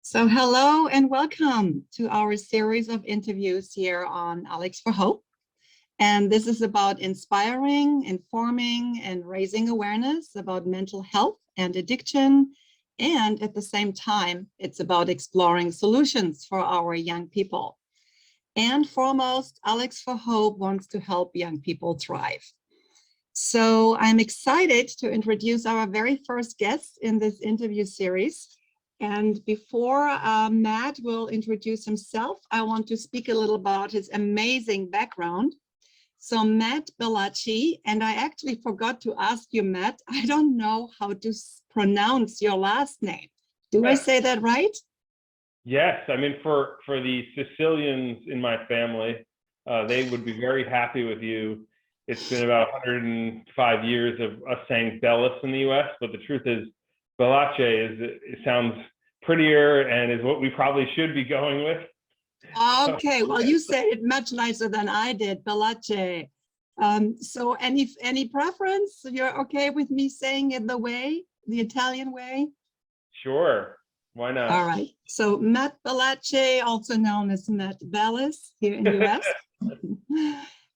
So hello and welcome to our series of interviews here on Alex for Hope. And this is about inspiring, informing, and raising awareness about mental health and addiction. And at the same time, it's about exploring solutions for our young people. And foremost, Alex for Hope wants to help young people thrive. So I'm excited to introduce our very first guest in this interview series. And before Matt will introduce himself, I want to speak a little about his amazing background. So Matt Bellace, and I actually forgot to ask you, Matt, I don't know how to pronounce your last name. Do I say that right? Yes, I mean, for the Sicilians in my family, they would be very happy with you. It's been about 105 years of us saying Bellace in the US, but the truth is Bellace it sounds prettier and is what we probably should be going with. Okay, well, you said it much nicer than I did, Bellace. So any preference? You're okay with me saying it the Italian way? Sure, why not? All right, so Matt Bellace, also known as Matt Bellace here in the US.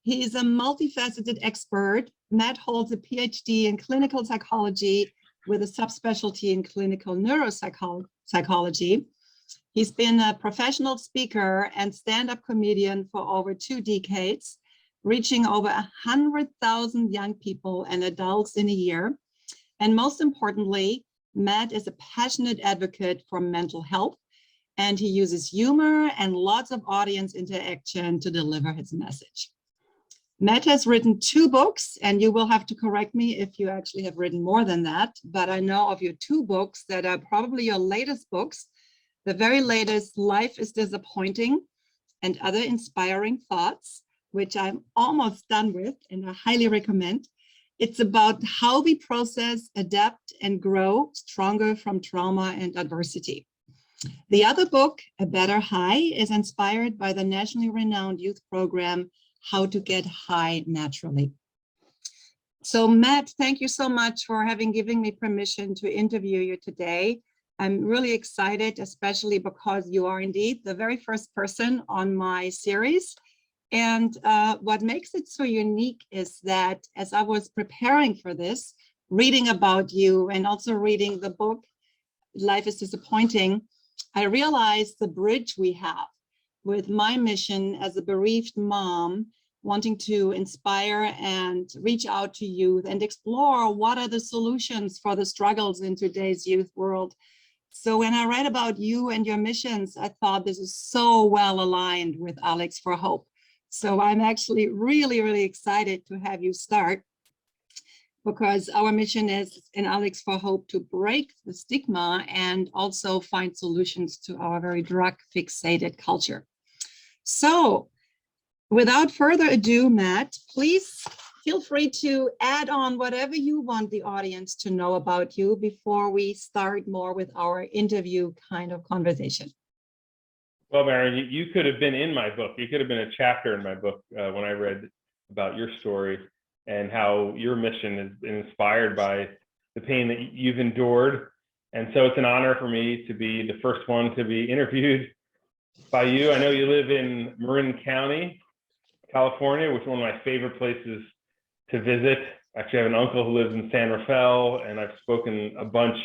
He's a multifaceted expert. Matt holds a PhD in clinical psychology with a subspecialty in clinical neuropsychology. He's been a professional speaker and stand-up comedian for over 2 decades, reaching over 100,000 young people and adults in a year. And most importantly, Matt is a passionate advocate for mental health, and he uses humor and lots of audience interaction to deliver his message. Matt has written 2 books, and you will have to correct me if you actually have written more than that, but I know of your 2 books that are probably your latest books. The very latest, Life is Disappointing and Other Inspiring Thoughts, which I'm almost done with and I highly recommend. It's about how we process, adapt, and grow stronger from trauma and adversity. The other book, A Better High, is inspired by the nationally renowned youth program, How to Get High Naturally. So Matt, thank you so much for given me permission to interview you today. I'm really excited, especially because you are indeed the very first person on my series. And what makes it so unique is that as I was preparing for this, reading about you and also reading the book, Life is Disappointing, I realized the bridge we have with my mission as a bereaved mom, wanting to inspire and reach out to youth and explore what are the solutions for the struggles in today's youth world. So when I read about you and your missions, I thought this is so well aligned with Alex for Hope. So I'm actually really, really excited to have you start, because our mission is in Alex for Hope to break the stigma and also find solutions to our very drug fixated culture. So without further ado, Matt, please feel free to add on whatever you want the audience to know about you before we start more with our interview kind of conversation. Well, Mary, you could have been in my book. You could have been a chapter in my book when I read about your story and how your mission has been inspired by the pain that you've endured. And so it's an honor for me to be the first one to be interviewed by you. I know you live in Marin County, California, which is one of my favorite places to visit. Actually, I have an uncle who lives in San Rafael, and I've spoken a bunch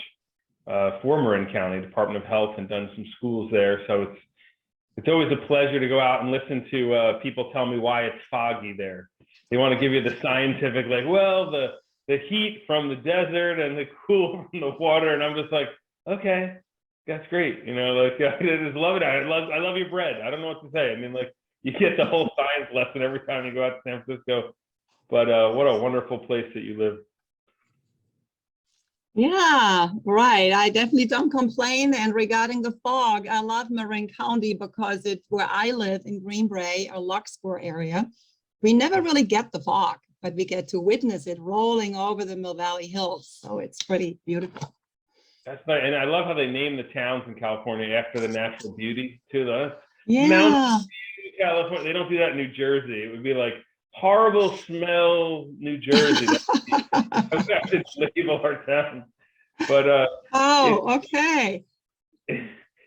for Marin County Department of Health and done some schools there. So it's always a pleasure to go out and listen to people tell me why it's foggy there. They want to give you the scientific, like, well, the heat from the desert and the cool from the water, and I'm just like, okay, that's great. You know, like I just love it. I love your bread. I don't know what to say. I mean, like, you get the whole science lesson every time you go out to San Francisco. But what a wonderful place that you live. Yeah, right. I definitely don't complain. And regarding the fog, I love Marin County because it's where I live in Green Bay or Larkspur area. We never really get the fog, but we get to witness it rolling over the Mill Valley Hills. So it's pretty beautiful. That's nice. And I love how they name the towns in California after the natural beauty too. Yeah. Mountain View, California. They don't do that in New Jersey. It would be like horrible smell, New Jersey. That's how to label our town. But okay.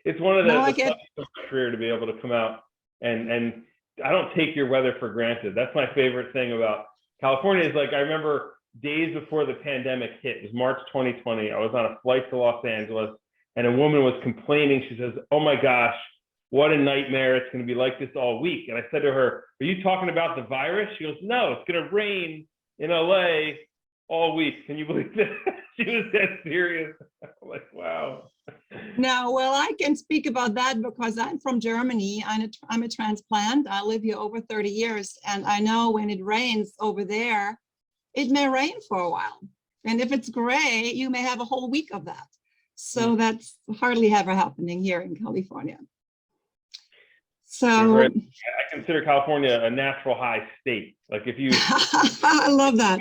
it's one of No, the pluses of my career to be able to come out and I don't take your weather for granted. That's my favorite thing about California is like, I remember days before the pandemic hit, it was March 2020. I was on a flight to Los Angeles and a woman was complaining. She says, "Oh my gosh, what a nightmare. It's going to be like this all week." And I said to her, "Are you talking about the virus?" She goes, "No, it's going to rain in LA all week." Can you believe that? She was that serious. I'm like, wow. No, well, I can speak about that because I'm from Germany. I'm a transplant. I live here over 30 years. And I know when it rains over there, it may rain for a while. And if it's gray, you may have a whole week of that. So that's hardly ever happening here in California. So I consider California a natural high state. Like if you I love that.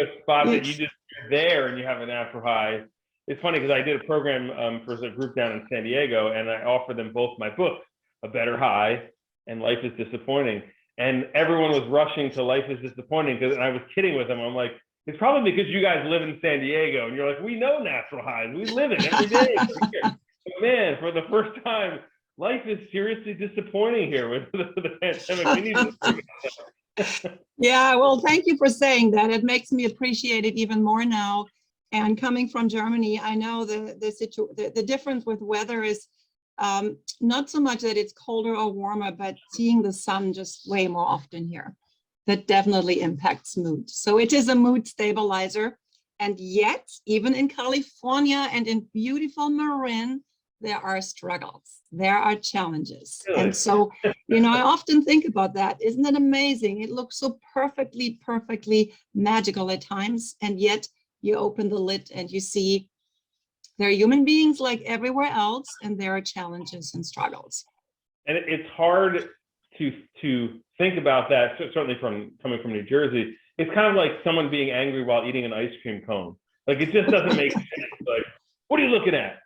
a spot that you just you're there and you have a natural high. It's funny because I did a program for a group down in San Diego, and I offered them both my books, A Better High and Life is Disappointing. And everyone was rushing to Life is Disappointing because I was kidding with them. I'm like, it's probably because you guys live in San Diego and you're like, we know natural highs. We live it every day. But man, for the first time, life is seriously disappointing here with the pandemic. We need to Yeah, well, thank you for saying that. It makes me appreciate it even more now. And coming from Germany, I know the difference with weather is not so much that it's colder or warmer, but seeing the sun just way more often here. That definitely impacts mood. So it is a mood stabilizer. And yet, even in California and in beautiful Marin, there are struggles, there are challenges. Really? And so, I often think about that. Isn't it amazing? It looks so perfectly magical at times. And yet you open the lid and you see there are human beings like everywhere else, and there are challenges and struggles. And it's hard to think about that, certainly coming from New Jersey. It's kind of like someone being angry while eating an ice cream cone. Like it just doesn't make sense. Like, what are you looking at?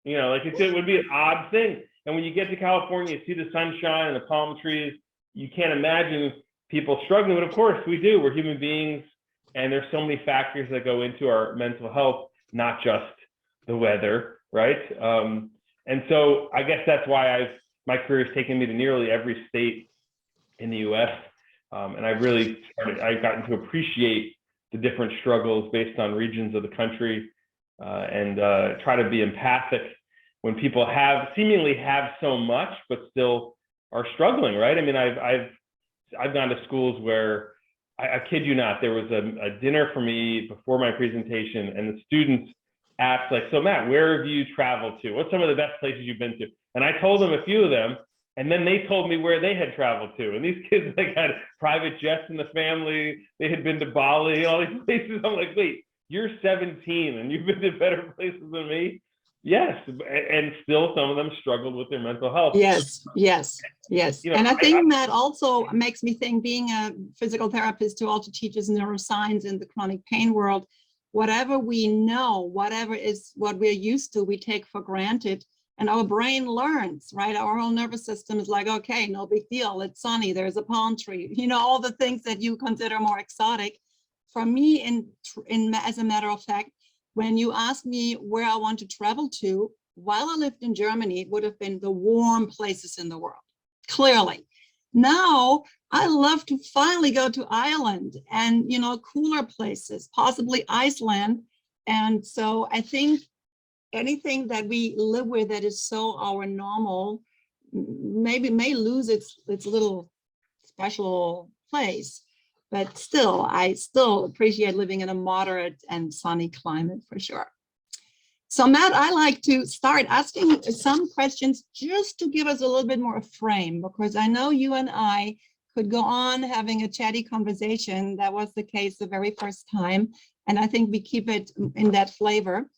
Like it would be an odd thing. And when you get to California, you see the sunshine and the palm trees, you can't imagine people struggling. But of course we do. We're human beings, and there's so many factors that go into our mental health, not just the weather, right? And so I guess that's why my career has taken me to nearly every state in the U.S. And I've gotten to appreciate the different struggles based on regions of the country, and try to be empathic when people seemingly have so much but still are struggling, right? I mean, I've gone to schools where I kid you not, there was a dinner for me before my presentation, and the students asked, like, "So Matt, where have you traveled to? What's some of the best places you've been to?" And I told them a few of them, and then they told me where they had traveled to. And these kids like had private jets in the family. They had been to Bali, all these places. I'm like, wait, you're 17 and you've been to better places than me? Yes. And still some of them struggled with their mental health. Yes. And I think that also makes me think, being a physical therapist who also teaches neuroscience in the chronic pain world, whatever we know, whatever is what we're used to, we take for granted. And our brain learns, right? Our whole nervous system is like, okay, no big deal. It's sunny. There's a palm tree. All the things that you consider more exotic. For me, as a matter of fact, when you ask me where I want to travel to, while I lived in Germany, it would have been the warm places in the world, clearly. Now, I love to finally go to Ireland and, cooler places, possibly Iceland. And so I think anything that we live with that is so our normal, maybe may lose its little special place. But still, I still appreciate living in a moderate and sunny climate for sure. So Matt, I like to start asking some questions just to give us a little bit more of a frame, because I know you and I could go on having a chatty conversation. That was the case the very first time. And I think we keep it in that flavor.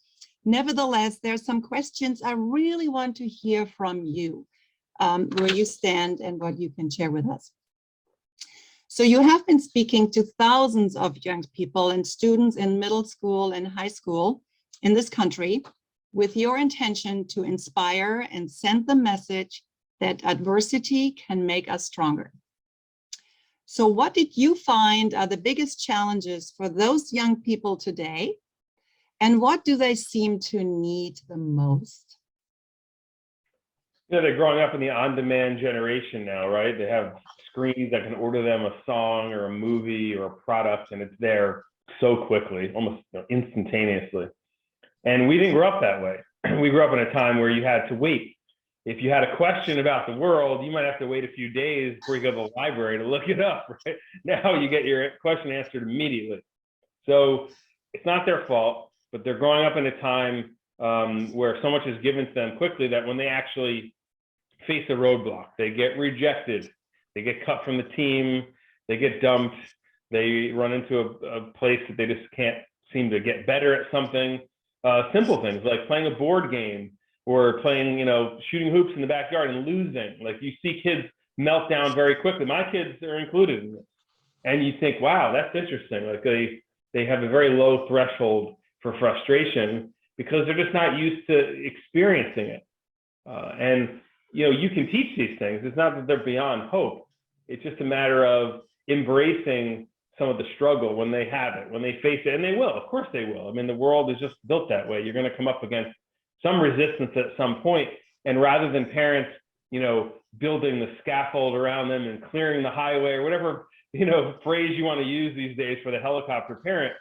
Nevertheless, there's some questions I really want to hear from you, where you stand and what you can share with us. So you have been speaking to thousands of young people and students in middle school and high school in this country with your intention to inspire and send the message that adversity can make us stronger. So what did you find are the biggest challenges for those young people today? And what do they seem to need the most? They're growing up in the on-demand generation now, right? They have screens that can order them a song or a movie or a product, and it's there so quickly, almost instantaneously. And we didn't grow up that way. We grew up in a time where you had to wait. If you had a question about the world, you might have to wait a few days before you go to the library to look it up, right? Now you get your question answered immediately. So it's not their fault, but they're growing up in a time where so much is given to them quickly that when they actually face a roadblock, they get rejected, they get cut from the team, they get dumped, they run into a place that they just can't seem to get better at something. Simple things like playing a board game or playing, shooting hoops in the backyard and losing. Like you see kids melt down very quickly. My kids are included in this. And you think, wow, that's interesting. Like they have a very low threshold for frustration because they're just not used to experiencing it. And you can teach these things. It's not that they're beyond hope. It's just a matter of embracing some of the struggle when they have it, when they face it, and they will. Of course they will. I mean, the world is just built that way. You're going to come up against some resistance at some point, and rather than parents, building the scaffold around them and clearing the highway or whatever phrase you want to use these days for the helicopter parent,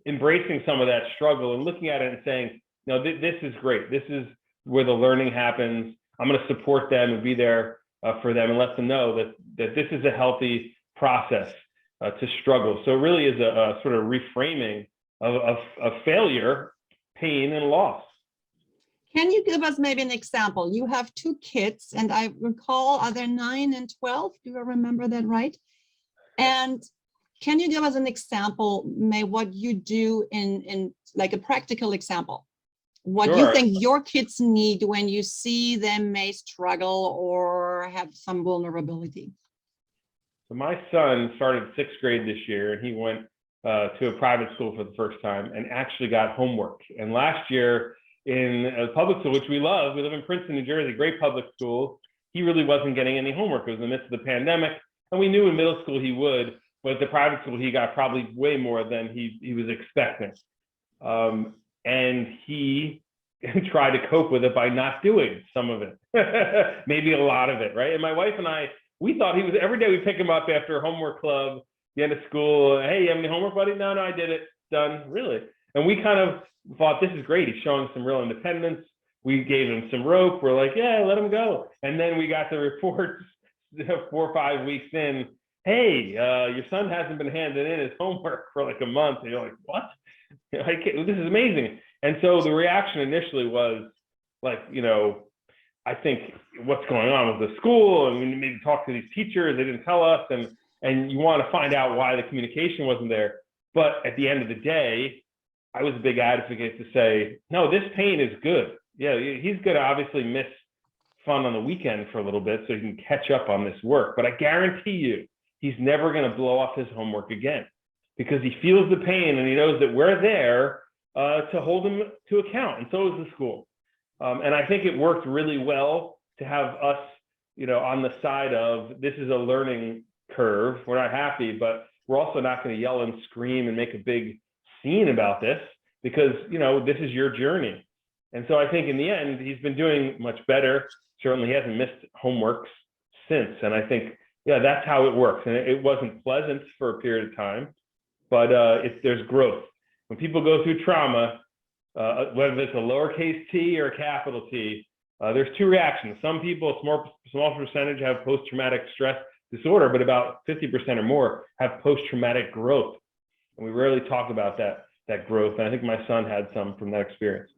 embracing some of that struggle and looking at it and saying, no, this is great. This is where the learning happens. I'm going to support them and be there for them and let them know that this is a healthy process to struggle. So it really is a sort of reframing of failure, pain, and loss. Can you give us maybe an example? You have 2 kids, and I recall, are they 9 and 12? Do I remember that right? And can you give us an example, what you do in like a practical example? What Sure. you think your kids need when you see them may struggle or have some vulnerability? So my son started 6th grade this year, and he went to a private school for the first time and actually got homework. And last year in a public school, which we love, we live in Princeton, New Jersey, great public school, he really wasn't getting any homework. It was in the midst of the pandemic, and we knew in middle school he would, but at the private school, he got probably way more than he was expecting. And he tried to cope with it by not doing some of it, maybe a lot of it, right? And my wife and I, we thought he was, every day we pick him up after homework club, the end of school. Hey, you have any homework, buddy? No, I did it. Done. Really? And we kind of thought, this is great. He's showing some real independence. We gave him some rope. We're like, yeah, let him go. And then we got the reports 4 or 5 weeks in. Hey, your son hasn't been handing in his homework for like a month. And you're like, what? This is amazing. And so the reaction initially was like, I think what's going on with the school, and we maybe talk to these teachers, they didn't tell us, and you want to find out why the communication wasn't there. But at the end of the day, I was a big advocate to say, no, this pain is good. Yeah, he's going to obviously miss fun on the weekend for a little bit so he can catch up on this work. But I guarantee you, he's never going to blow off his homework again because he feels the pain and he knows that we're there to hold him to account. And so is the school. And I think it worked really well to have us, on the side of this is a learning curve. We're not happy, but we're also not going to yell and scream and make a big scene about this because, this is your journey. And so I think in the end, he's been doing much better. Certainly he hasn't missed homeworks since. And I think, that's how it works. And it wasn't pleasant for a period of time, but there's growth. When people go through trauma, whether it's a lowercase t or a capital T, there's 2 reactions. Some people, a small percentage have post-traumatic stress disorder, but about 50% or more have post-traumatic growth. And we rarely talk about that growth. And I think my son had some from that experience.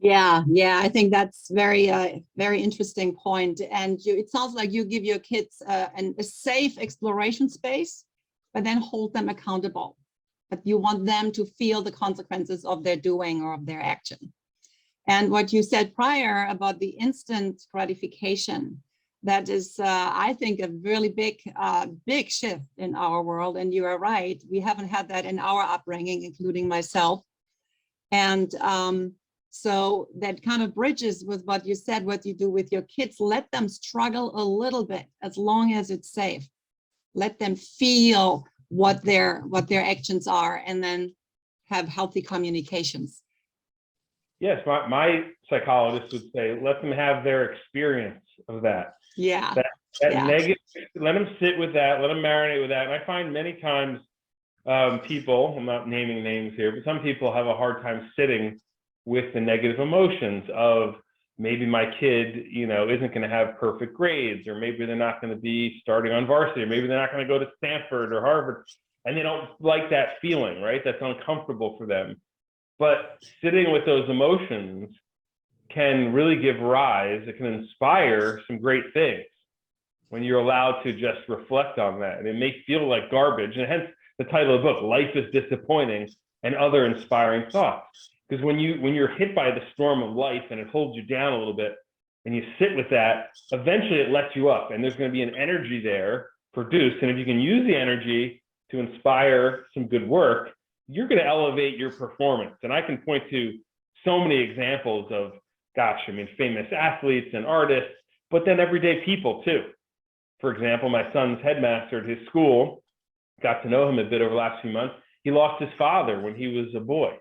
Yeah, I think that's very interesting point. And it sounds like you give your kids a safe exploration space, but then hold them accountable. But you want them to feel the consequences of their doing or of their action. And what you said prior about the instant gratification, that is, I think, a really big shift in our world. And you are right, we haven't had that in our upbringing, including myself. And so that kind of bridges with what you said, what you do with your kids. Let them struggle a little bit as long as it's safe. Let them feel what their actions are, and then have healthy communications. Yes, my psychologist would say, let them have their experience of that. Yeah. That Yeah. negative, let them sit with that, let them marinate with that. And I find many times people, I'm not naming names here, but some people have a hard time sitting with the negative emotions of maybe my kid, you know, isn't going to have perfect grades, or maybe they're not going to be starting on varsity, or maybe they're not going to go to Stanford or Harvard, and they don't like that feeling, right? That's uncomfortable for them. But sitting with those emotions can really give rise, it can inspire some great things when you're allowed to just reflect on that. And it may feel like garbage, and hence the title of the book, Life is Disappointing, and Other Inspiring Thoughts. Because when you're hit by the storm of life and it holds you down a little bit, and you sit with that, eventually it lets you up, and there's going to be an energy there produced. And if you can use the energy to inspire some good work, you're going to elevate your performance. And I can point to so many examples of, gosh, I mean, famous athletes and artists, but then everyday people too. For example, my son's headmaster at his school, got to know him a bit over the last few months. He lost his father when he was a boy.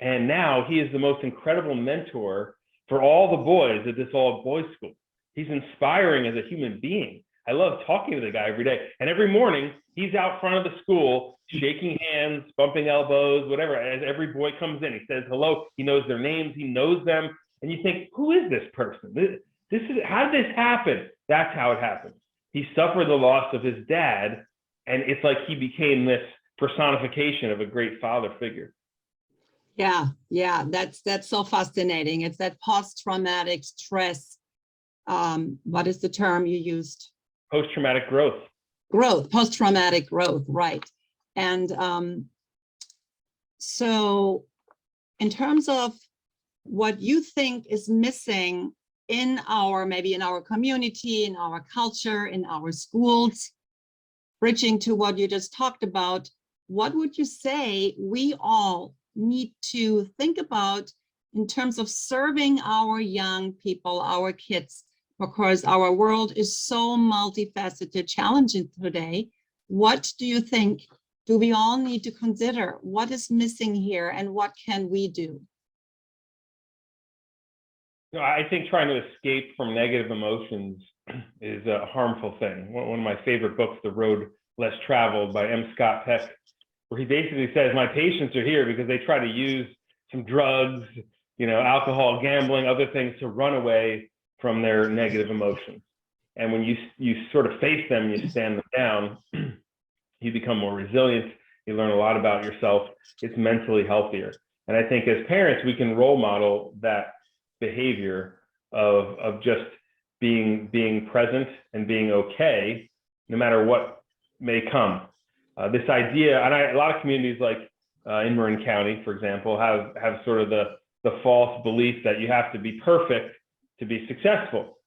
And now he is the most incredible mentor for all the boys at this all-boys school. He's inspiring as a human being. I love talking to the guy every day. And every morning, he's out front of the school, shaking hands, bumping elbows, whatever. As every boy comes in, he says hello. He knows their names. He knows them. And you think, who is this person? This is, how did this happen? That's how it happened. He suffered the loss of his dad, and it's like he became this personification of a great father figure. Yeah, that's so fascinating. It's that post-traumatic stress. What is the term you used? Post-traumatic growth. Post-traumatic growth, right. And so in terms of what you think is missing in maybe in our community, in our culture, in our schools, bridging to what you just talked about, what would you say we all need to think about in terms of serving our young people, our kids, because our world is so multifaceted, challenging today? What do you think do we all need to consider? What is missing here, and what can we do? I think trying to escape from negative emotions is a harmful thing. One of my favorite books, The Road Less Traveled by M. Scott Peck, where he basically says, my patients are here because they try to use some drugs, you know, alcohol, gambling, other things to run away from their negative emotions. And when you sort of face them, you stand them down, you become more resilient, you learn a lot about yourself, it's mentally healthier. And I think as parents, we can role model that behavior of just being present and being okay, no matter what may come. This idea, and a lot of communities like in Marin County, for example, have sort of the false belief that you have to be perfect to be successful.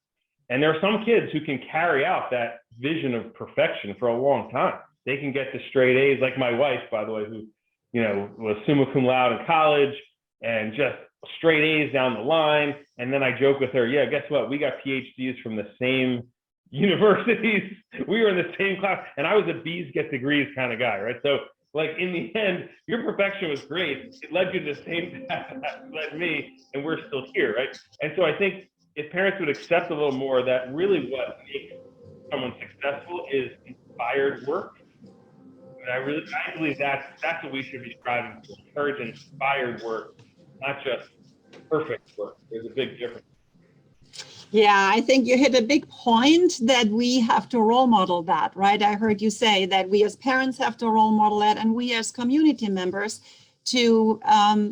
And there are some kids who can carry out that vision of perfection for a long time. They can get the straight A's, like my wife, by the way, who, you know, was summa cum laude in college and just straight A's down the line. And then I joke with her, yeah, guess what? We got PhDs from the same universities. We were in the same class, and I was a B's get degrees kind of guy, right? So like in the end, your perfection was great. It led you to the same path that led me, and we're still here, right? And so I think if parents would accept a little more that really what makes someone successful is inspired work. And I believe that's what we should be striving for, encourage inspired work, not just perfect work. There's a big difference. Yeah, I think you hit a big point that we have to role model that, right? I heard you say that we as parents have to role model that, and we as community members to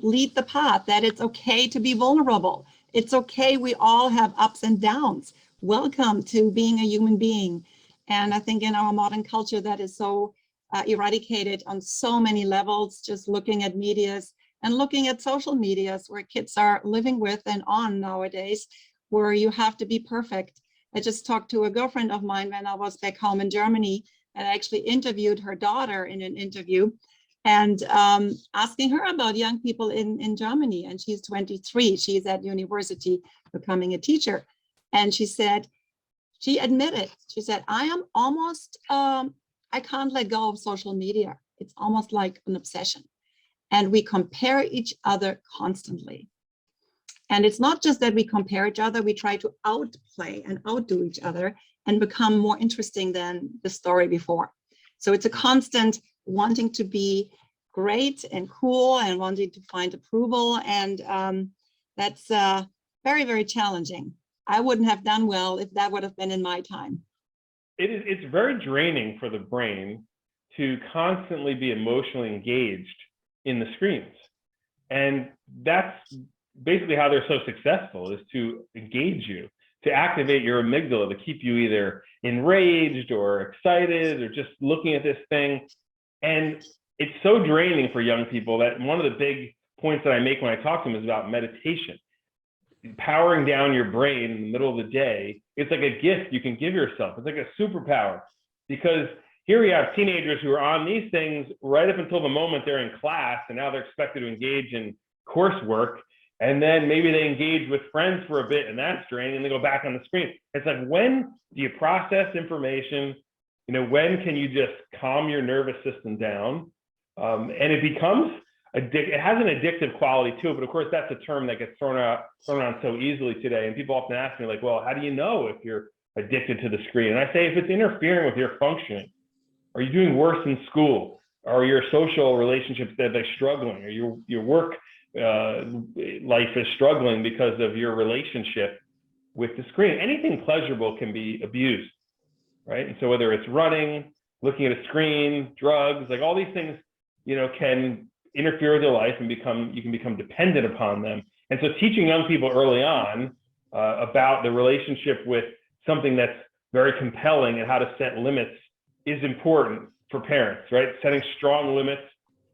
lead the path, that it's okay to be vulnerable. It's okay, we all have ups and downs. Welcome to being a human being. And I think in our modern culture that is so eradicated on so many levels, just looking at medias and looking at social medias where kids are living with and on nowadays, where you have to be perfect. I just talked to a girlfriend of mine when I was back home in Germany, and I actually interviewed her daughter in an interview and asking her about young people in Germany. And she's 23, she's at university becoming a teacher. And she said, she admitted, she said, I am almost, I can't let go of social media. It's almost like an obsession. And we compare each other constantly. And it's not just that we compare each other, we try to outplay and outdo each other and become more interesting than the story before. So it's a constant wanting to be great and cool and wanting to find approval. And that's very, very challenging. I wouldn't have done well if that would have been in my time. It's very draining for the brain to constantly be emotionally engaged in the screens. And that's basically how they're so successful, is to engage you, to activate your amygdala, to keep you either enraged or excited or just looking at this thing. And it's so draining for young people that one of the big points that I make when I talk to them is about meditation. Powering down your brain in the middle of the day, it's like a gift you can give yourself. It's like a superpower, because here we have teenagers who are on these things right up until the moment they're in class, and now they're expected to engage in coursework, and then maybe they engage with friends for a bit, and that's draining, and they go back on the screen. It's like, when do you process information? You know, when can you just calm your nervous system down? And it becomes it has an addictive quality to it, but of course that's a term that gets thrown around so easily today. And people often ask me, like, well, how do you know if you're addicted to the screen? And I say, if it's interfering with your functioning, are you doing worse in school? Are your social relationships that they're struggling? Or your work life is struggling because of your relationship with the screen? Anything pleasurable can be abused, right? And so whether it's running, looking at a screen, drugs, like all these things, you know, can interfere with your life and you can become dependent upon them. And so teaching young people early on about the relationship with something that's very compelling and how to set limits is important for parents, right? Setting strong limits,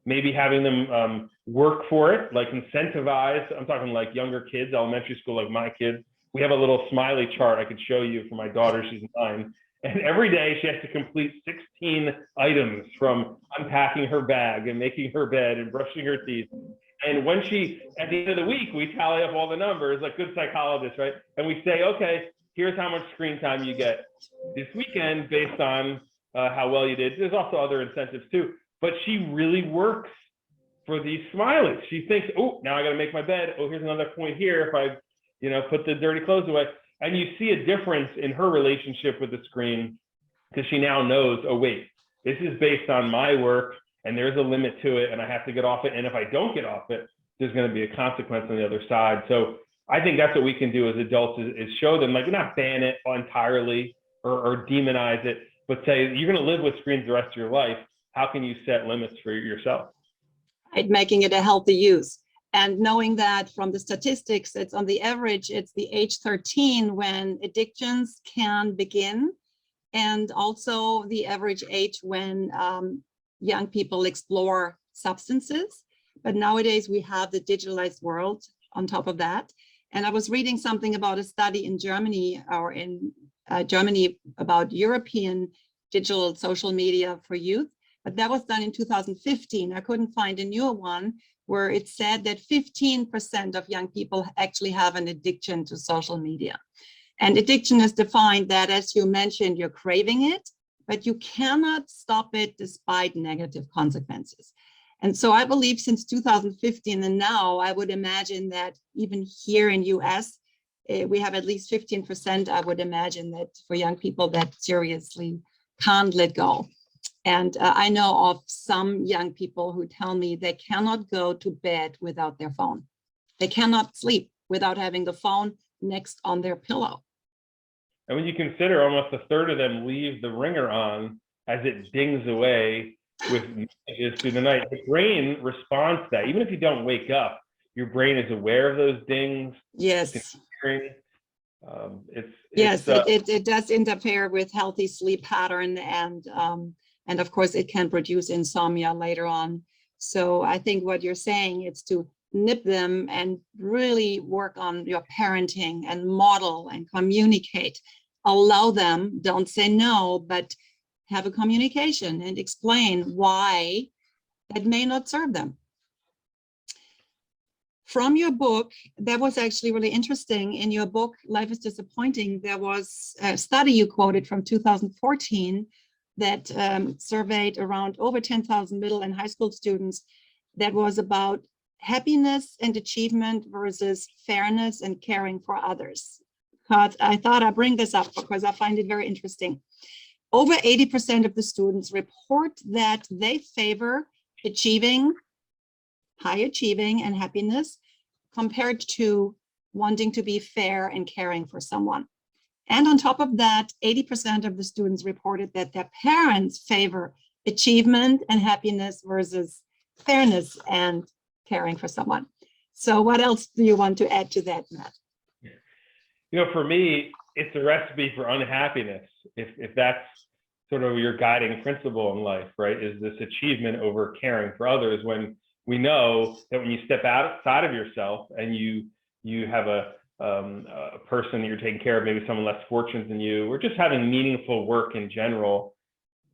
maybe having them work for it, like incentivize. I'm talking like younger kids, elementary school, like my kids. We have a little smiley chart I could show you for my daughter, she's 9. And every day she has to complete 16 items, from unpacking her bag and making her bed and brushing her teeth. And when at the end of the week, we tally up all the numbers like good psychologists, right? And we say, okay, here's how much screen time you get this weekend based on how well you did. There's also other incentives too, but she really works for these smileys. She thinks, oh, now I got to make my bed. Oh, here's another point here if I, you know, put the dirty clothes away. And you see a difference in her relationship with the screen, because she now knows, oh, wait, this is based on my work and there's a limit to it and I have to get off it. And if I don't get off it, there's going to be a consequence on the other side. So I think that's what we can do as adults is show them, like, not ban it entirely or demonize it, but say, you're going to live with screens the rest of your life. How can you set limits for yourself? Right, making it a healthy use. And knowing that from the statistics, it's on the average, it's the age 13 when addictions can begin, and also the average age when young people explore substances. But nowadays we have the digitalized world on top of that. And I was reading something about a study in Germany Germany about European digital social media for youth, but that was done in 2015. I couldn't find a newer one, where it said that 15% of young people actually have an addiction to social media. And addiction is defined that, as you mentioned, you're craving it, but you cannot stop it despite negative consequences. And so I believe since 2015 and now, I would imagine that even here in US, we have at least 15%, I would imagine, that for young people that seriously can't let go. And I know of some young people who tell me they cannot go to bed without their phone. They cannot sleep without having the phone next on their pillow. And when you consider almost a third of them leave the ringer on as it dings away with messages through the night, the brain responds to that. Even if you don't wake up, your brain is aware of those dings. Yes. Yes, it does interfere with healthy sleep pattern, and of course it can produce insomnia later on. So I think what you're saying is to nip them and really work on your parenting and model and communicate. Allow them, don't say no, but have a communication and explain why that may not serve them. From your book, that was actually really interesting. In your book, Life is Disappointing, there was a study you quoted from 2014 that surveyed around over 10,000 middle and high school students, that was about happiness and achievement versus fairness and caring for others. But I thought I'd bring this up because I find it very interesting. Over 80% of the students report that they favor high achieving and happiness compared to wanting to be fair and caring for someone. And on top of that, 80% of the students reported that their parents favor achievement and happiness versus fairness and caring for someone. So what else do you want to add to that, Matt? For me, it's a recipe for unhappiness. If that's sort of your guiding principle in life, right? Is this achievement over caring for others, when we know that when you step outside of yourself and you have a person that you're taking care of, maybe someone less fortunate than you, or just having meaningful work in general,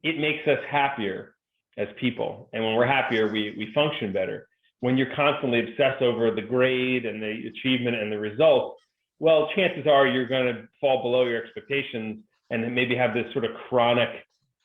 it makes us happier as people. And when we're happier, we function better. When you're constantly obsessed over the grade and the achievement and the results, well, chances are you're going to fall below your expectations and maybe have this sort of chronic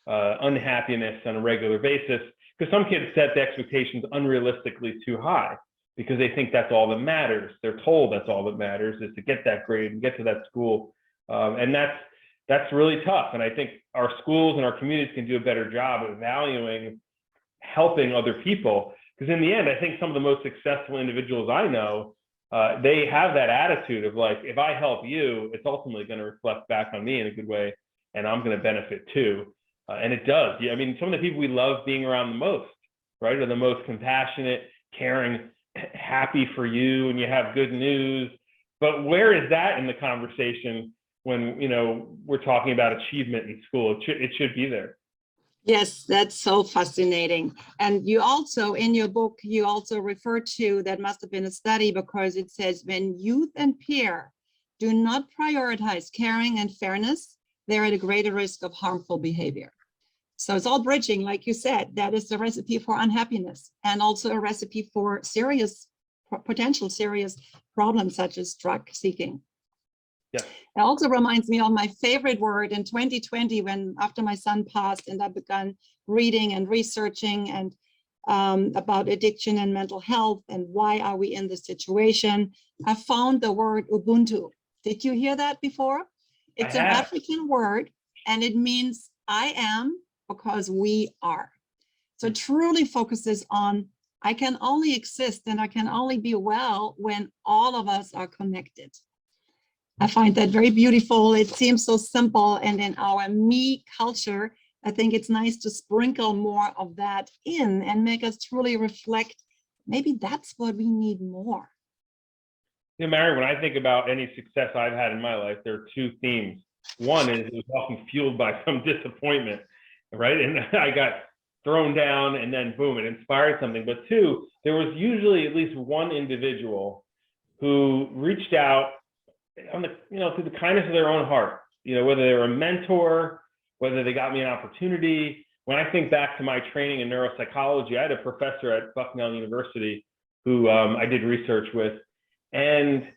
unhappiness on a regular basis, because some kids set the expectations unrealistically too high because they think that's all that matters. They're told that's all that matters, is to get that grade and get to that school. And that's really tough. And I think our schools and our communities can do a better job of valuing helping other people. Because in the end, I think some of the most successful individuals I know, they have that attitude of like, if I help you, it's ultimately going to reflect back on me in a good way, and I'm going to benefit too. And it does. I mean, some of the people we love being around the most, right, are the most compassionate, caring, happy for you, and you have good news. But where is that in the conversation when, we're talking about achievement in school? It should be there. Yes, that's so fascinating. And you also, in your book, you also refer to, that must have been a study, because it says when youth and peer do not prioritize caring and fairness, they're at a greater risk of harmful behavior. So it's all bridging, like you said. That is the recipe for unhappiness, and also a recipe for potential serious problems such as drug seeking. Yeah. It also reminds me of my favorite word in 2020, when after my son passed and I began reading and researching and about addiction and mental health and why are we in this situation. I found the word Ubuntu. Did you hear that before? It's an African word, and it means I am because we are. So it truly focuses on, I can only exist and I can only be well when all of us are connected. I find that very beautiful. It seems so simple. And in our me culture, I think it's nice to sprinkle more of that in and make us truly reflect, maybe that's what we need more. Mary, when I think about any success I've had in my life, there are two themes. One is it was often fueled by some disappointment, right? And I got thrown down, and then boom, it inspired something. But two, there was usually at least one individual who reached out on the, through the kindness of their own heart, whether they were a mentor, whether they got me an opportunity. When I think back to my training in neuropsychology, I had a professor at Bucknell University who I did research with. And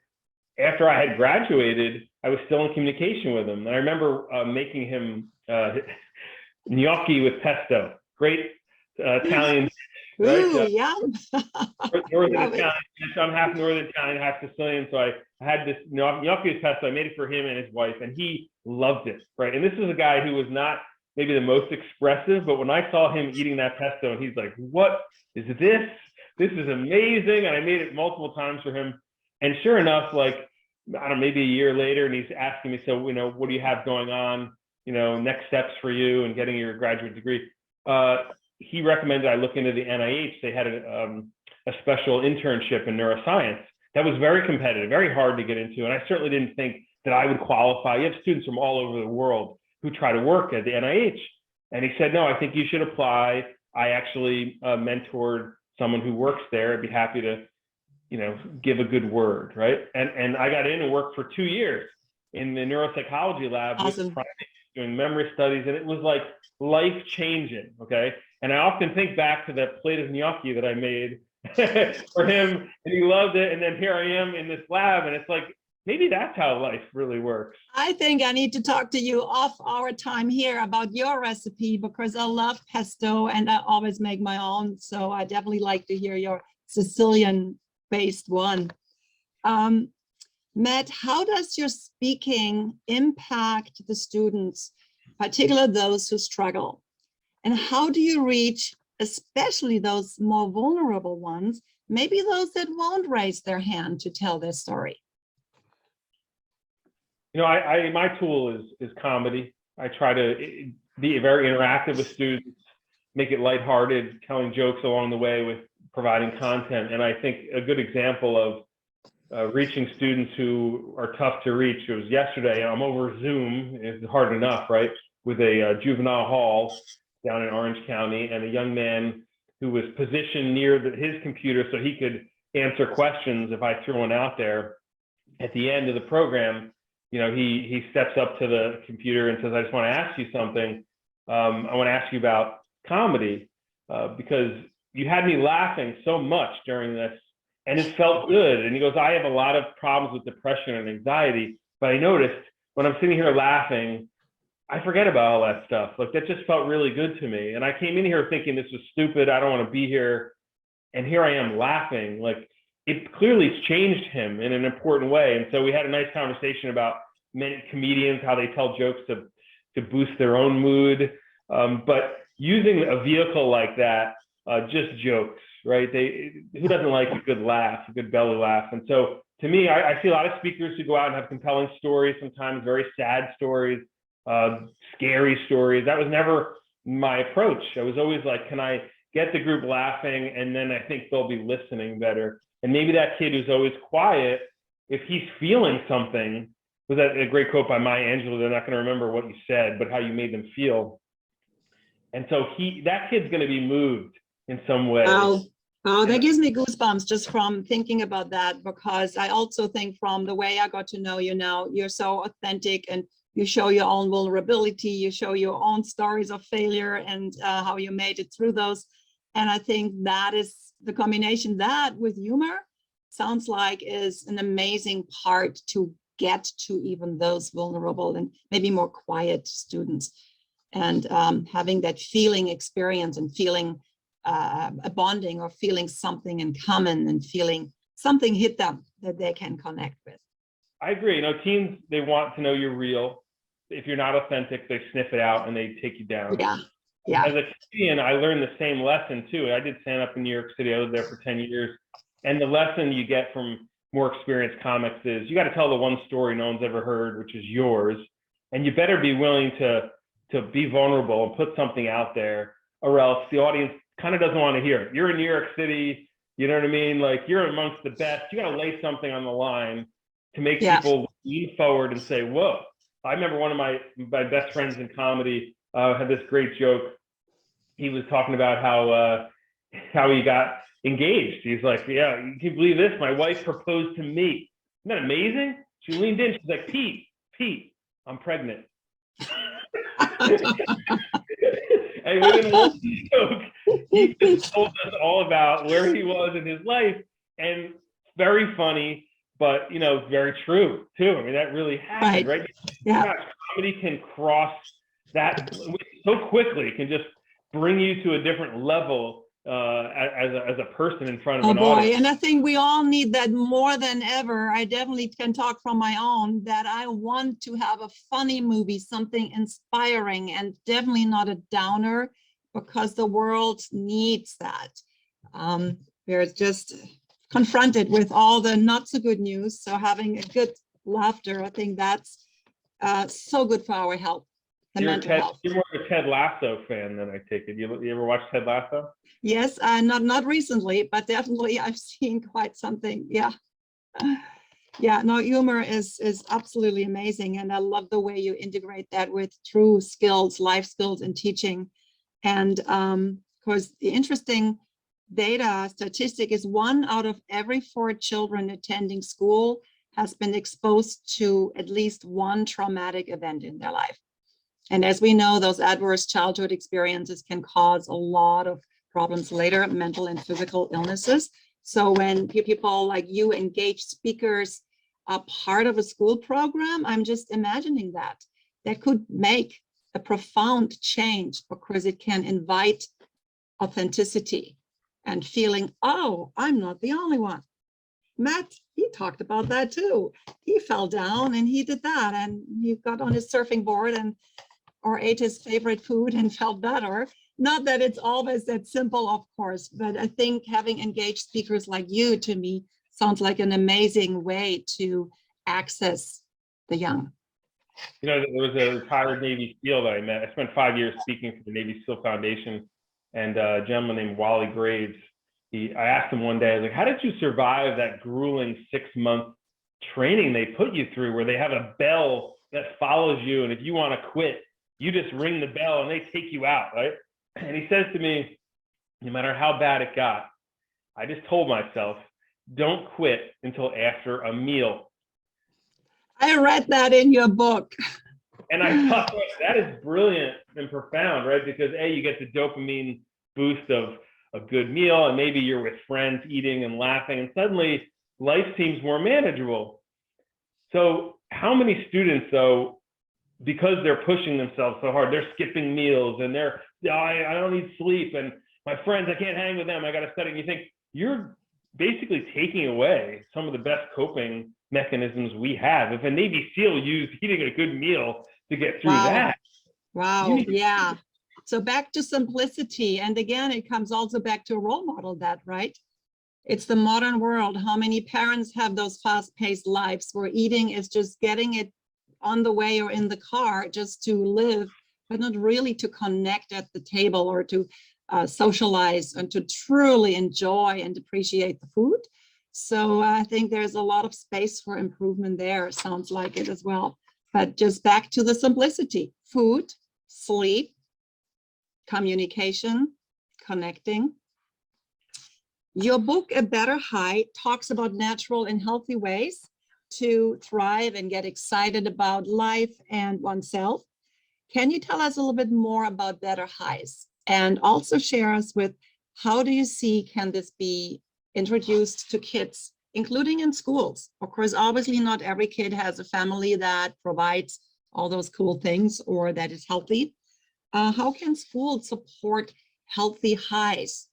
after I had graduated, I was still in communication with him. And I remember making him gnocchi with pesto, great Italian. Ooh, right? yum. Northern Italian. So I'm half Northern Italian, half Sicilian. So I had this gnocchi with pesto. I made it for him and his wife, and he loved it, right? And this is a guy who was not maybe the most expressive, but when I saw him eating that pesto, and he's like, "What is this? This is amazing!" And I made it multiple times for him. And sure enough, like, I don't know, maybe a year later, and he's asking me, so, what do you have going on? Next steps for you and getting your graduate degree. He recommended I look into the NIH. They had a special internship in neuroscience that was very competitive, very hard to get into. And I certainly didn't think that I would qualify. You have students from all over the world who try to work at the NIH. And he said, no, I think you should apply. I actually mentored someone who works there. I'd be happy to give a good word, right? And I got in and worked for 2 years in the neuropsychology lab. Awesome. With primates, doing memory studies, and it was like life-changing, okay? And I often think back to that plate of gnocchi that I made for him, and he loved it, and then here I am in this lab, and it's like, maybe that's how life really works. I think I need to talk to you off our time here about your recipe, because I love pesto and I always make my own. So I definitely like to hear your Sicilian-based one. Matt, how does your speaking impact the students, particularly those who struggle? And how do you reach especially those more vulnerable ones, maybe those that won't raise their hand to tell their story? You know, my tool is comedy. I try to be very interactive with students, make it lighthearted, telling jokes along the way with providing content. And I think a good example of reaching students who are tough to reach was yesterday. I'm over Zoom, it's hard enough, right? With a juvenile hall down in Orange County, and a young man who was positioned near his computer so he could answer questions if I threw one out there. At the end of the program, you know, he steps up to the computer and says, I just want to ask you something. I want to ask you about comedy because you had me laughing so much during this and it felt good. And he goes, I have a lot of problems with depression and anxiety, but I noticed when I'm sitting here laughing, I forget about all that stuff. Like, that just felt really good to me. And I came in here thinking this was stupid. I don't want to be here. And here I am laughing. Like, it clearly changed him in an important way. And so we had a nice conversation about many comedians, how they tell jokes to boost their own mood. But using a vehicle like that, just jokes, right? Who doesn't like a good laugh, a good belly laugh? And so to me, I see a lot of speakers who go out and have compelling stories, sometimes very sad stories, scary stories. That was never my approach. I was always like, can I get the group laughing? And then I think they'll be listening better. And maybe that kid who's always quiet, if he's feeling something, was that a great quote by Maya Angelou? They're not going to remember what you said, but how you made them feel. And so that kid's going to be moved in some way. Oh, that gives me goosebumps just from thinking about that, because I also think from the way I got to know you now, you're so authentic and you show your own vulnerability, you show your own stories of failure and how you made it through those. And I think that is the combination that with humor sounds like is an amazing part to get to even those vulnerable and maybe more quiet students. And having that feeling experience and feeling a bonding or feeling something in common and feeling something hit them that they can connect with. I agree. You know, teens, they want to know you're real. If you're not authentic, they sniff it out and they take you down. Yeah. Yeah. As a comedian, I learned the same lesson too. I did stand up in New York City. I was there for 10 years. And the lesson you get from more experienced comics is you got to tell the one story no one's ever heard, which is yours. And you better be willing to be vulnerable and put something out there, or else the audience kind of doesn't want to hear it. You're in New York City, you know what I mean? Like, you're amongst the best. You got to lay something on the line to make people lean forward and say, whoa. I remember one of my best friends in comedy had this great joke. He was talking about how he got engaged. He's like, yeah, you can believe this? My wife proposed to me. Isn't that amazing? She leaned in. She's like, Pete, I'm pregnant. And within one joke, he just told us all about where he was in his life, and very funny, but you know, very true too. I mean, that really happened, right? Yeah. Gosh, comedy can cross that so quickly. It can just bring you to a different level as a person in front of an audience. And I think we all need that more than ever. I definitely can talk from my own that I want to have a funny movie, something inspiring, and definitely not a downer, because the world needs that. We're just confronted with all the not so good news. So having a good laughter, I think that's so good for our health. You're more of a Ted Lasso fan than I take it. You ever watch Ted Lasso? Yes, not recently, but definitely I've seen quite something. Yeah. Yeah, no, humor is absolutely amazing. And I love the way you integrate that with true skills, life skills in teaching. And of course, the interesting data statistic is 1 out of every 4 children attending school has been exposed to at least one traumatic event in their life. And as we know, those adverse childhood experiences can cause a lot of problems later, mental and physical illnesses. So when people like you engage speakers are part of a school program, I'm just imagining that could make a profound change, because it can invite authenticity and feeling, oh, I'm not the only one. Matt, he talked about that too. He fell down and he did that, and he got on his surfing board and or ate his favorite food and felt better. Not that it's always that simple, of course, but I think having engaged speakers like you, to me, sounds like an amazing way to access the young. You know, there was a retired Navy SEAL that I met. I spent 5 years speaking for the Navy SEAL Foundation, and a gentleman named Wally Graves. I asked him one day, I was like, how did you survive that grueling 6-month training they put you through, where they have a bell that follows you, and if you want to quit, you just ring the bell and they take you out, right? And he says to me, no matter how bad it got, I just told myself, don't quit until after a meal. I read that in your book. And I thought, that is brilliant and profound, right? Because A, you get the dopamine boost of a good meal, and maybe you're with friends eating and laughing, and suddenly life seems more manageable. So how many students, though, because they're pushing themselves so hard, they're skipping meals, and I don't need sleep, and my friends, I can't hang with them, I got to study. And you think you're basically taking away some of the best coping mechanisms we have. If a Navy SEAL used eating a good meal to get through that. Wow, yeah. So back to simplicity. And again, it comes also back to a role model that, right? It's the modern world. How many parents have those fast-paced lives where eating is just getting it on the way or in the car just to live, but not really to connect at the table or to socialize and to truly enjoy and appreciate the food. So I think there's a lot of space for improvement there. Sounds like it as well. But just back to the simplicity: food, sleep, communication, connecting. Your book, A Better High, talks about natural and healthy ways to thrive and get excited about life and oneself. Can you tell us a little bit more about Better Highs, and also share us with how do you see can this be introduced to kids, including in schools? Of course, obviously not every kid has a family that provides all those cool things or that is healthy. How can schools support healthy highs?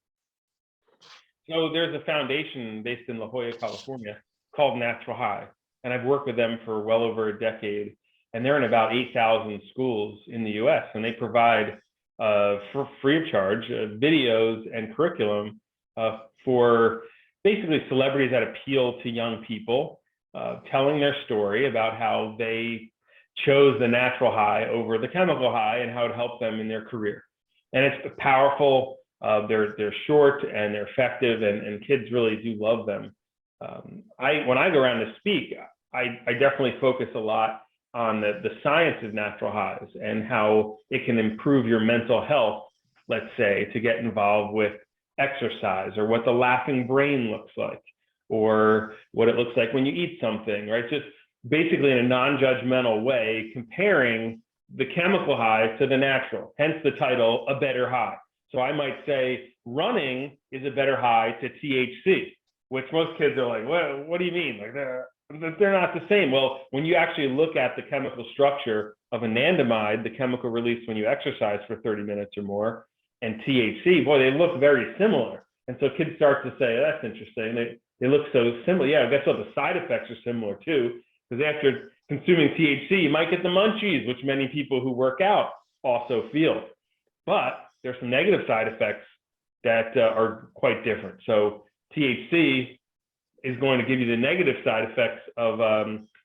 So there's a foundation based in La Jolla, California, called Natural High. And I've worked with them for well over a decade. And they're in about 8,000 schools in the US. And they provide, for free of charge, videos and curriculum for basically celebrities that appeal to young people, telling their story about how they chose the natural high over the chemical high and how it helped them in their career. And it's powerful. They're short and they're effective, and kids really do love them. When I go around to speak, I definitely focus a lot on the science of natural highs and how it can improve your mental health, let's say, to get involved with exercise, or what the laughing brain looks like, or what it looks like when you eat something, right? Just basically in a non-judgmental way, comparing the chemical high to the natural, hence the title, A Better High. So I might say running is a better high to THC, which most kids are like, what do you mean? Like they're not the same. Well, when you actually look at the chemical structure of anandamide, the chemical released when you exercise for 30 minutes or more, and THC, boy, they look very similar. And so kids start to say, that's interesting. They look so similar. Yeah, guess what? The side effects are similar too, because after consuming THC, you might get the munchies, which many people who work out also feel. But there's some negative side effects that are quite different. So THC is going to give you the negative side effects of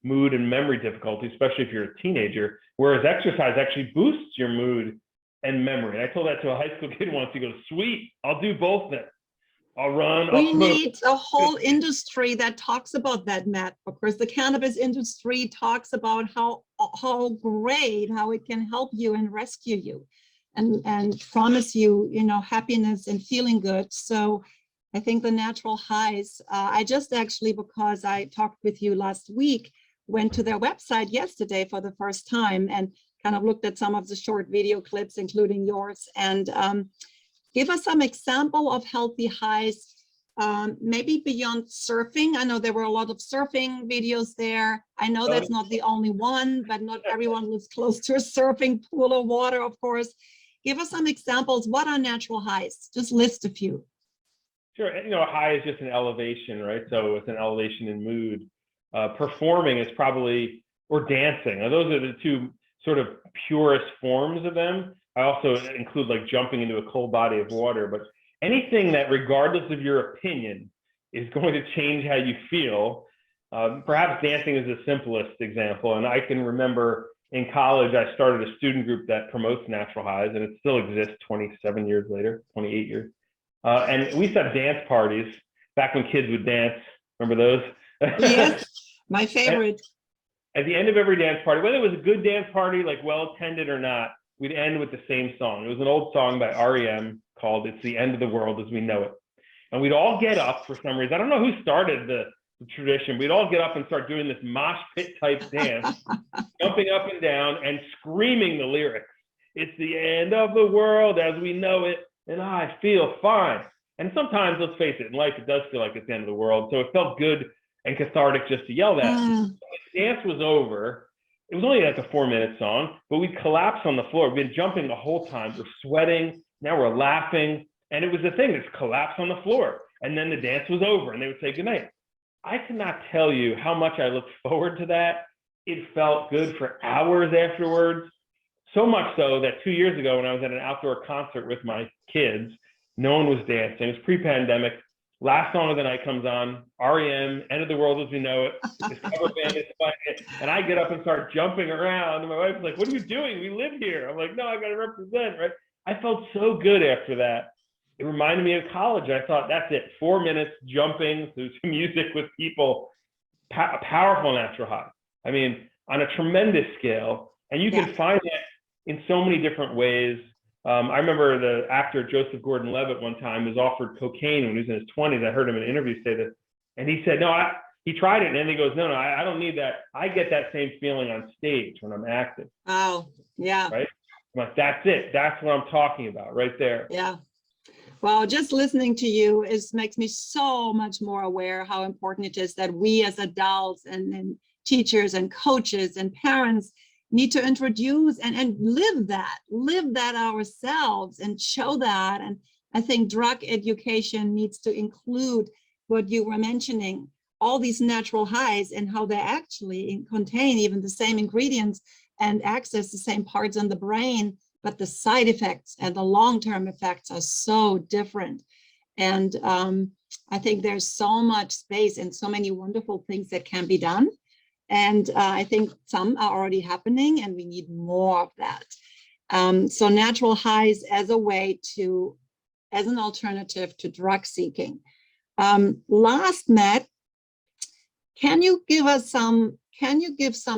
mood and memory difficulty, especially if you're a teenager, whereas exercise actually boosts your mood and memory. And I told that to a high school kid once. He goes, sweet, I'll do both then. I'll run. We need a whole industry that talks about that, Matt. Of course, the cannabis industry talks about how great, how it can help you and rescue you and promise you, happiness and feeling good. So I think the natural highs, I just actually, because I talked with you last week, went to their website yesterday for the first time and kind of looked at some of the short video clips, including yours, and give us some example of healthy highs, maybe beyond surfing. I know there were a lot of surfing videos there. I know that's not the only one, but not everyone lives close to a surfing pool or water, of course. Give us some examples. What are natural highs? Just list a few. Sure. A high is just an elevation, right? So it's an elevation in mood. Performing is probably, or dancing. Now, those are the two sort of purest forms of them. I also include like jumping into a cold body of water, but anything that, regardless of your opinion, is going to change how you feel. Perhaps dancing is the simplest example. And I can remember in college, I started a student group that promotes natural highs, and it still exists 27 years later, 28 years. And we used to have dance parties back when kids would dance. Remember those? Yes, my favorite. At the end of every dance party, whether it was a good dance party, like well attended or not, we'd end with the same song. It was an old song by REM called "It's the End of the World as We Know It." And we'd all get up for some reason. I don't know who started the tradition. We'd all get up and start doing this mosh pit type dance, jumping up and down and screaming the lyrics. It's the end of the world as we know it, and I feel fine. And sometimes, let's face it, in life, it does feel like it's the end of the world. So it felt good and cathartic just to yell that. When the dance was over, it was only like a 4-minute song, but we'd collapse on the floor. We'd been jumping the whole time. We're sweating. Now we're laughing. And it was the thing, just collapse on the floor. And then the dance was over and they would say goodnight. I cannot tell you how much I looked forward to that. It felt good for hours afterwards. So much so that 2 years ago, when I was at an outdoor concert with my kids, no one was dancing. It was pre-pandemic. Last song of the night comes on, REM, End of the World as We Know It. This cover band is playing it. And I get up and start jumping around. And my wife's like, what are you doing? We live here. I'm like, no, I got to represent, right? I felt so good after that. It reminded me of college. I thought, that's it. 4 minutes jumping to music with people, a powerful natural high. I mean, on a tremendous scale. And you can find that in so many different ways. I remember the actor Joseph Gordon-Levitt one time was offered cocaine when he was in his 20s. I heard him in an interview say this. And he said, no, he tried it. And then he goes, no, I don't need that. I get that same feeling on stage when I'm acting. Oh, yeah. Right? I'm like, that's it. That's what I'm talking about right there. Yeah. Well, just listening to you makes me so much more aware how important it is that we as adults and teachers and coaches and parents need to introduce and live that ourselves and show that. And I think drug education needs to include what you were mentioning, all these natural highs and how they actually contain even the same ingredients and access the same parts in the brain, but the side effects and the long-term effects are so different. And I think there's so much space and so many wonderful things that can be done. And I think some are already happening and we need more of that. So natural highs as a way as an alternative to drug seeking. Last, Matt, can you give some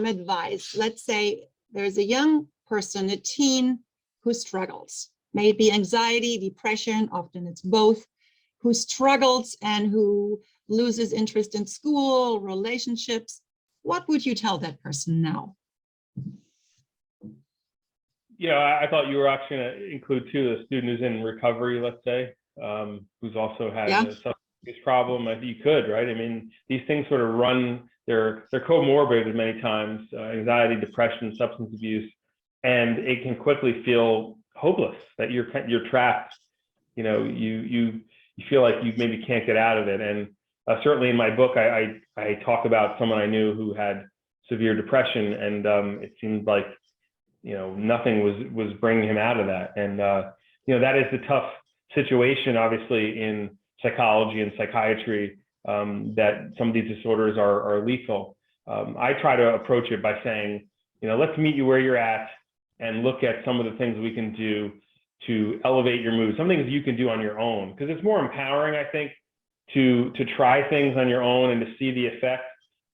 advice? Let's say there's a young person, a teen who struggles, maybe anxiety, depression, often it's both, who struggles and who loses interest in school, relationships. What would you tell that person now? I thought you were actually going to include too a student who's in recovery, let's say, who's also had a substance abuse problem. I think you could, right? I mean, these things sort of run, they're comorbid many times, anxiety, depression, substance abuse, and it can quickly feel hopeless that you're trapped. You feel like you maybe can't get out of it. And certainly in my book, I talk about someone I knew who had severe depression, and it seemed like nothing was bringing him out of that. And that is a tough situation, obviously, in psychology and psychiatry, that some of these disorders are lethal. I try to approach it by saying, let's meet you where you're at and look at some of the things we can do to elevate your mood, some things you can do on your own, because it's more empowering, I think, to try things on your own and to see the effect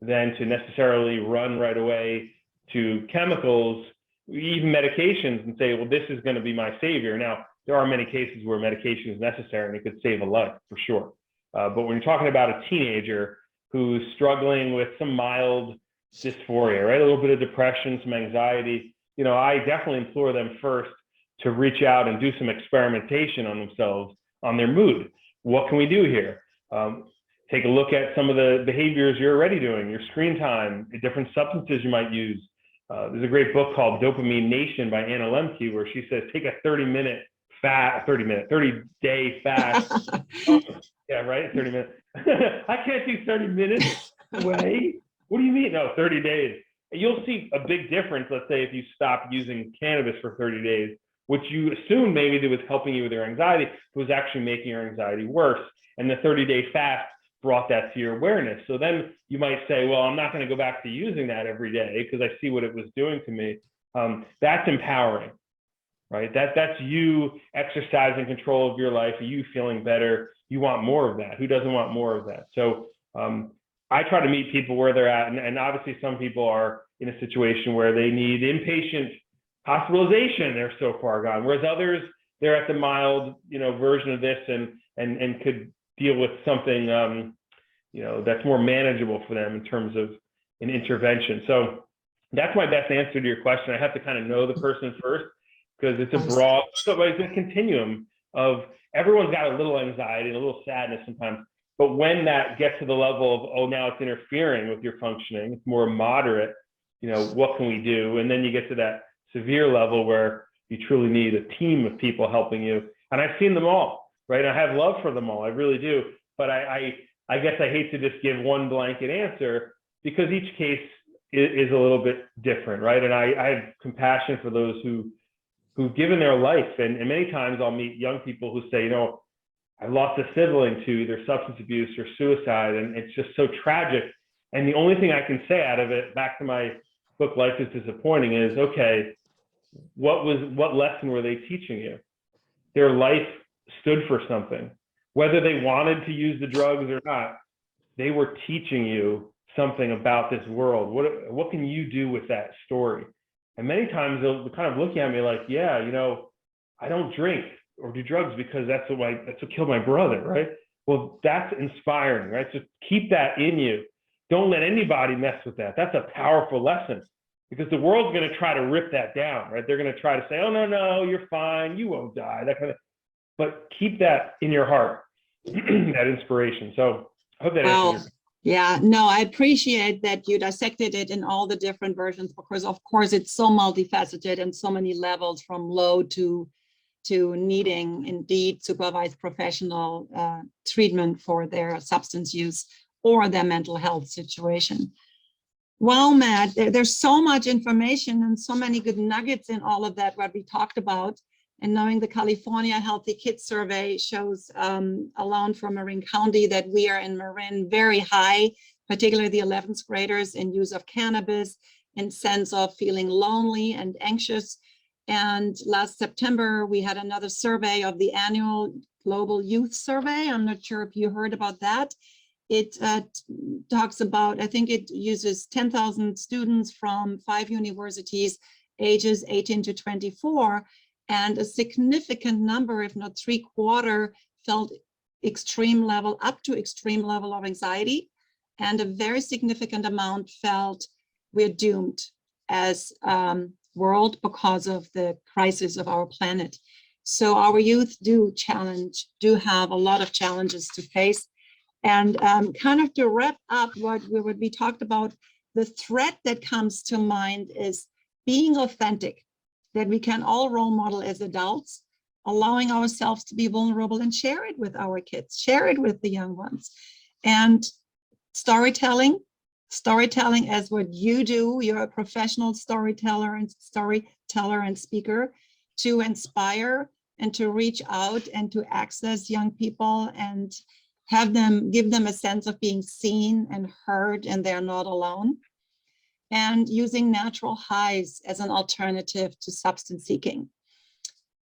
than to necessarily run right away to chemicals, even medications, and say, well, this is going to be my savior. Now, there are many cases where medication is necessary and it could save a life for sure. But when you're talking about a teenager who's struggling with some mild dysphoria, right? A little bit of depression, some anxiety, I definitely implore them first to reach out and do some experimentation on themselves, on their mood. What can we do here? Take a look at some of the behaviors you're already doing, your screen time, the different substances you might use. There's a great book called Dopamine Nation by Anna Lemke, where she says, take a 30-minute fast, 30-day fast. Oh, yeah, right, 30 minutes. I can't do 30 minutes away. What do you mean? No, 30 days. You'll see a big difference, let's say, if you stop using cannabis for 30 days, which you assumed maybe that was helping you with your anxiety, it was actually making your anxiety worse. And the 30-day fast brought that to your awareness. So then you might say, well, I'm not going to go back to using that every day because I see what it was doing to me. That's empowering, right? That's you exercising control of your life, you feeling better. You want more of that. Who doesn't want more of that? So I try to meet people where they're at. And obviously some people are in a situation where they need inpatient hospitalization. They're so far gone. Whereas others, they're at the mild, version of this and could deal with something, that's more manageable for them in terms of an intervention. So that's my best answer to your question. I have to kind of know the person first because it's a broad, so it's a continuum of everyone's got a little anxiety and a little sadness sometimes. But when that gets to the level of, oh, now it's interfering with your functioning, it's more moderate, what can we do? And then you get to that severe level where you truly need a team of people helping you. And I've seen them all, right? I have love for them all, I really do. But I guess I hate to just give one blanket answer because each case is a little bit different, right? And I have compassion for those who've given their life. And many times I'll meet young people who say, I lost a sibling to either substance abuse or suicide, and it's just so tragic. And the only thing I can say out of it, back to my book, Life is Disappointing, is, okay, what lesson were they teaching you? Their life stood for something. Whether they wanted to use the drugs or not, they were teaching you something about this world. What can you do with that story? And many times they'll kind of look at me like, yeah, I don't drink or do drugs because that's what killed my brother, right? Well, that's inspiring, right? So keep that in you. Don't let anybody mess with that. That's a powerful lesson because the world's going to try to rip that down, right? They're going to try to say, oh, no, you're fine. You won't die, that kind of, but keep that in your heart, that inspiration. So I hope that answers your. Yeah, no, I appreciate that you dissected it in all the different versions because, of course, it's so multifaceted and so many levels from low to needing indeed supervised professional treatment for their substance use or their mental health situation. Well, Matt, there's so much information and so many good nuggets in all of that, what we talked about. And knowing the California Healthy Kids Survey shows alone from Marin County that we are in Marin very high, particularly the 11th graders in use of cannabis, in sense of feeling lonely and anxious. And last September, we had another survey of the annual Global Youth Survey. I'm not sure if you heard about that. It talks about, I think it uses 10,000 students from 5 universities, ages 18 to 24. And a significant number, if not 3/4, felt up to extreme level of anxiety. And a very significant amount felt we're doomed as world because of the crisis of our planet. So our youth do have a lot of challenges to face. And kind of to wrap up what we talked about, the threat that comes to mind is being authentic, that we can all role model as adults, allowing ourselves to be vulnerable and share it with our kids, share it with the young ones. And storytelling as what you do, you're a professional storyteller and speaker, to inspire and to reach out and to access young people and give them a sense of being seen and heard and they're not alone. And using natural highs as an alternative to substance seeking.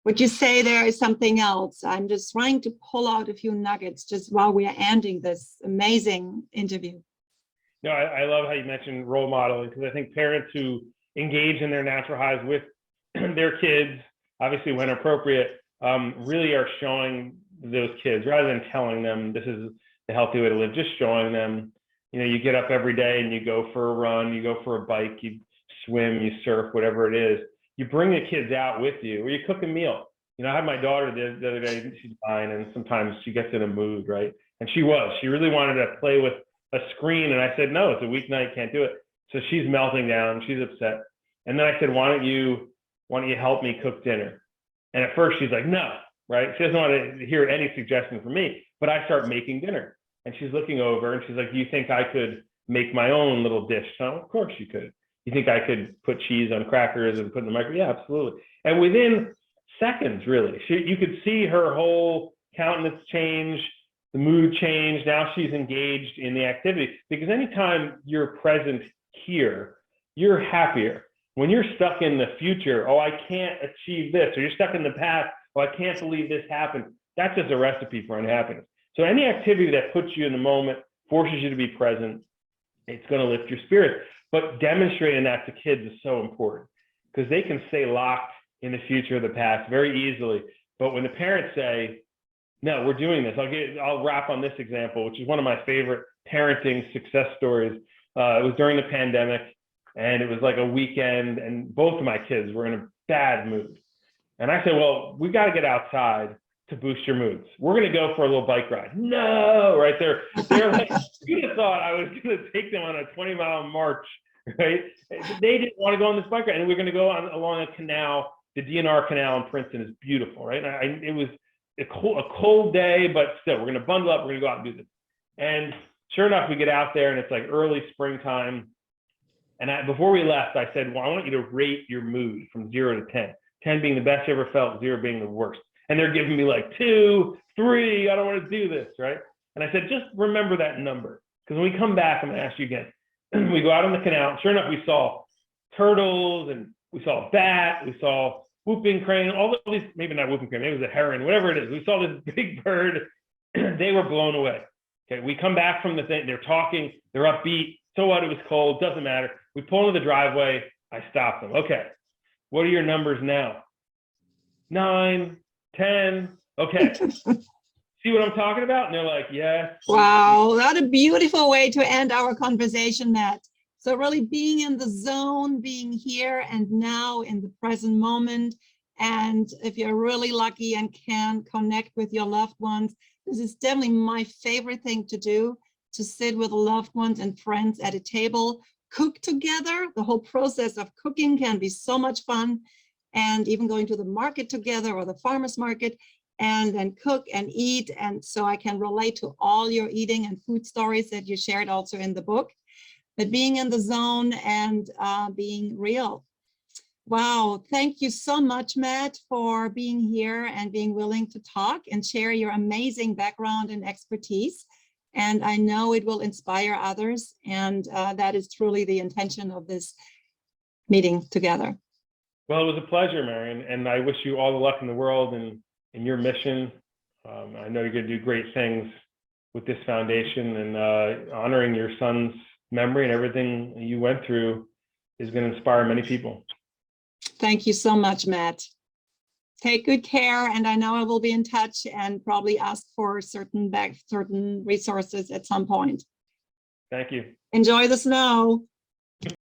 Would you say there is something else? I'm just trying to pull out a few nuggets just while we are ending this amazing interview. No, I love how you mentioned role modeling, because I think parents who engage in their natural highs with their kids, obviously when appropriate, really are showing those kids, rather than telling them this is the healthy way to live, just showing them, you get up every day and you go for a run, you go for a bike, you swim, you surf, whatever it is. You bring the kids out with you, or you cook a meal. I had my daughter the other day, she's 9, and sometimes she gets in a mood, right? And she really wanted to play with a screen. And I said, no, it's a weeknight, can't do it. So she's melting down, she's upset. And then I said, why don't you help me cook dinner? And at first she's like, no, right? She doesn't want to hear any suggestion from me, but I start making dinner. And she's looking over and she's like, do you think I could make my own little dish? So, of course you could. You think I could put cheese on crackers and put in the microwave? Yeah, absolutely. And within seconds, really, you could see her whole countenance change, the mood change. Now she's engaged in the activity, because anytime you're present here, you're happier. When you're stuck in the future, oh, I can't achieve this, or you're stuck in the past, oh, I can't believe this happened. That's just a recipe for unhappiness. So any activity that puts you in the moment, forces you to be present, it's going to lift your spirits. But demonstrating that to kids is so important, because they can stay locked in the future or the past very easily. But when the parents say, no, we're doing this, I'll wrap on this example, which is one of my favorite parenting success stories. It was during the pandemic, and it was like a weekend, and both of my kids were in a bad mood. And I said, well, we got to get outside to boost your moods. We're going to go for a little bike ride. No, right there. They're like, you'd have thought I was going to take them on a 20-mile march, right? They didn't want to go on this bike ride. And we're going to go along a canal. The DNR Canal in Princeton is beautiful, right? And it was a cold day, but still, we're going to bundle up. We're going to go out and do this. And sure enough, we get out there, and it's like early springtime. And before we left, I said, well, I want you to rate your mood from 0 to 10. 10 being the best you ever felt, 0 being the worst. And they're giving me like 2, 3, I don't want to do this, right? And I said, just remember that number, because when we come back, I'm going to ask you again. We go out on the canal. Sure enough, we saw turtles, and we saw a bat, we saw whooping crane, all these, maybe not whooping crane, maybe it was a heron, whatever it is. We saw this big bird. They were blown away. Okay, we come back from the thing, they're talking, they're upbeat. So what, it was cold, doesn't matter. We pull into the driveway, I stop them. Okay, what are your numbers now? 9, 10, okay. See what I'm talking about? And they're like, yeah. Wow, what a beautiful way to end our conversation, Matt. So really being in the zone, being here and now in the present moment. And if you're really lucky and can connect with your loved ones, this is definitely my favorite thing to do, to sit with loved ones and friends at a table, cook together. The whole process of cooking can be so much fun. And even going to the market together, or the farmer's market, and then cook and eat. And so I can relate to all your eating and food stories that you shared also in the book. But being in the zone and being real. Wow, thank you so much, Matt, for being here and being willing to talk and share your amazing background and expertise. And I know it will inspire others. And that is truly the intention of this meeting together. Well, it was a pleasure, Marion, and I wish you all the luck in the world and in your mission. I know you're going to do great things with this foundation, and honoring your son's memory and everything you went through is going to inspire many people. Thank you so much, Matt. Take good care, and I know I will be in touch and probably ask for certain resources at some point. Thank you. Enjoy the snow.